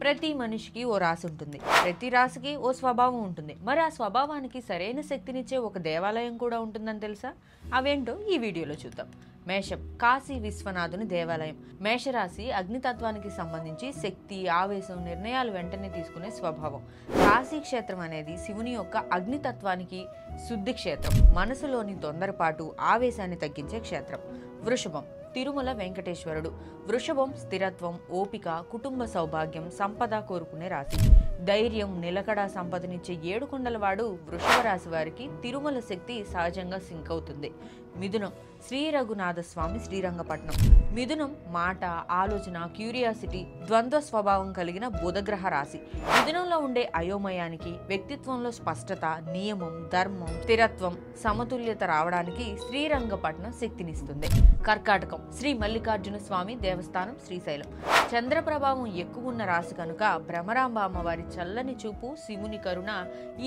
ప్రతి మనిషికి ఓ రాశి ఉంటుంది. ప్రతి రాశికి ఓ స్వభావం ఉంటుంది. మరి ఆ స్వభావానికి సరైన శక్తినిచ్చే ఒక దేవాలయం కూడా ఉంటుందని తెలుసా? అవేంటో ఈ వీడియోలో చూద్దాం. మేషం, కాశీ విశ్వనాథుని దేవాలయం. మేషరాశి అగ్నితత్వానికి సంబంధించి శక్తి, ఆవేశం, నిర్ణయాలు వెంటనే తీసుకునే స్వభావం. కాశీ క్షేత్రం అనేది శివుని యొక్క అగ్నితత్వానికి శుద్ధి క్షేత్రం. మనసులోని తొందరపాటు, ఆవేశాన్ని తగ్గించే క్షేత్రం. వృషభం, తిరుమల వెంకటేశ్వరుడు. వృషభం స్థిరత్వం, ఓపిక, కుటుంబ సౌభాగ్యం, సంపద కోరుకునే రాశి. ధైర్యం, నిలకడ, సంపదనిచ్చే ఏడుకొండలవాడు వృషభ రాశి వారికి తిరుమల శక్తి సహజంగా సింక్ అవుతుంది. మిథునం, శ్రీ రఘునాథ స్వామి శ్రీరంగపట్నం. మిథునం మాట, ఆలోచన, క్యూరియాసిటీ, ద్వంద్వ స్వభావం కలిగిన బుధగ్రహ రాశి. మిథునంలో ఉండే అయోమయానికి, వ్యక్తిత్వంలో స్పష్టత, నియమం, ధర్మం, స్థిరత్వం, సమతుల్యత రావడానికి శ్రీరంగపట్నం శక్తినిస్తుంది. కర్కాటకం, శ్రీ మల్లికార్జున స్వామి దేవస్థానం శ్రీశైలం. చంద్ర ప్రభావం ఎక్కువ ఉన్న రాశి కనుక భ్రమరాంబ అమ్మవారి చల్లని చూపు, శివుని కరుణ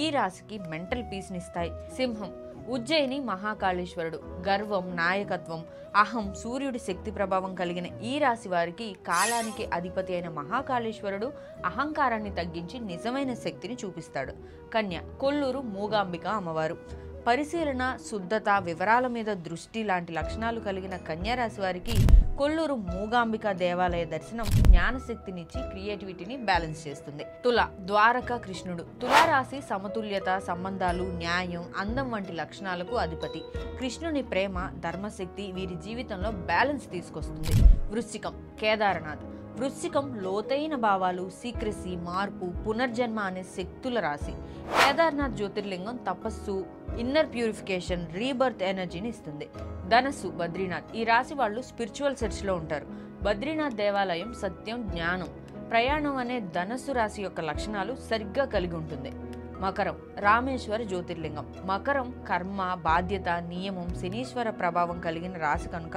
ఈ రాశికి మెంటల్ పీస్ నిస్తాయి. సింహం, ఉజ్జయిని మహాకాళేశ్వరుడు. గర్వం, నాయకత్వం, అహం, సూర్యుడి శక్తి ప్రభావం కలిగిన ఈ రాశి వారికి కాలానికి అధిపతి అయిన మహాకాళేశ్వరుడు అహంకారాన్ని తగ్గించి నిజమైన శక్తిని చూపిస్తాడు. కన్య, కొల్లూరు మూగాంబిక అమ్మవారు. పరిశీలన, శుద్ధత, వివరాల మీద దృష్టి లాంటి లక్షణాలు కలిగిన కన్యారాశి వారికి కొల్లూరు మూగాంబిక దేవాలయ దర్శనం జ్ఞానశక్తినిచ్చి క్రియేటివిటీని బ్యాలెన్స్ చేస్తుంది. తుల, ద్వారకా కృష్ణుడు. తులారాశి సమతుల్యత, సంబంధాలు, న్యాయం, అందం వంటి లక్షణాలకు అధిపతి. కృష్ణుని ప్రేమ, ధర్మశక్తి వీరి జీవితంలో బ్యాలెన్స్ తీసుకొస్తుంది. వృశ్చికం, కేదారనాథ్. వృశ్చికం లోతైన భావాలు, సీక్రెసీ, మార్పు, పునర్జన్మ అనే శక్తుల రాశి. కేదార్నాథ్ జ్యోతిర్లింగం తపస్సు, ఇన్నర్ ప్యూరిఫికేషన్, రీబర్త్ ఎనర్జీని ఇస్తుంది. ధనస్సు, బద్రీనాథ్. ఈ రాశి వాళ్ళు స్పిరిచువల్ సెర్చ్ లో ఉంటారు. బద్రీనాథ్ దేవాలయం సత్యం, జ్ఞానం, ప్రయాణం అనే ధనస్సు రాశి యొక్క లక్షణాలు సరిగ్గా కలిగి ఉంటుంది. మకరం, రామేశ్వర జ్యోతిర్లింగం. మకరం కర్మ, బాధ్యత, నియమం, శనీశ్వర ప్రభావం కలిగిన రాశి కనుక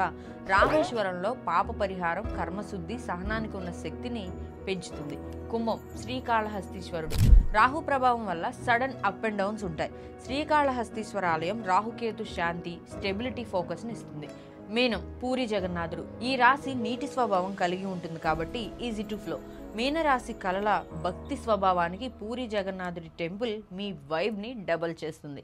రామేశ్వరంలో పాప పరిహారం, కర్మశుద్ధి, సహనానికి ఉన్న శక్తిని పెంచుతుంది. కుంభం, శ్రీకాళహస్తీశ్వరుడు. రాహు ప్రభావం వల్ల సడన్ అప్ అండ్ డౌన్స్ ఉంటాయి. శ్రీకాళహస్తీశ్వర ఆలయం రాహుకేతు శాంతి, స్టెబిలిటీ, ఫోకస్ని ఇస్తుంది. మీనం, పూరి జగన్నాథుడు. ఈ రాశి నీటి స్వభావం కలిగి ఉంటుంది కాబట్టి ఈజీ టు ఫ్లో. మీనరాశి కళల భక్తి స్వభావానికి పూరి జగన్నాథుడి టెంపుల్ మీ వైబ్ని డబల్ చేస్తుంది.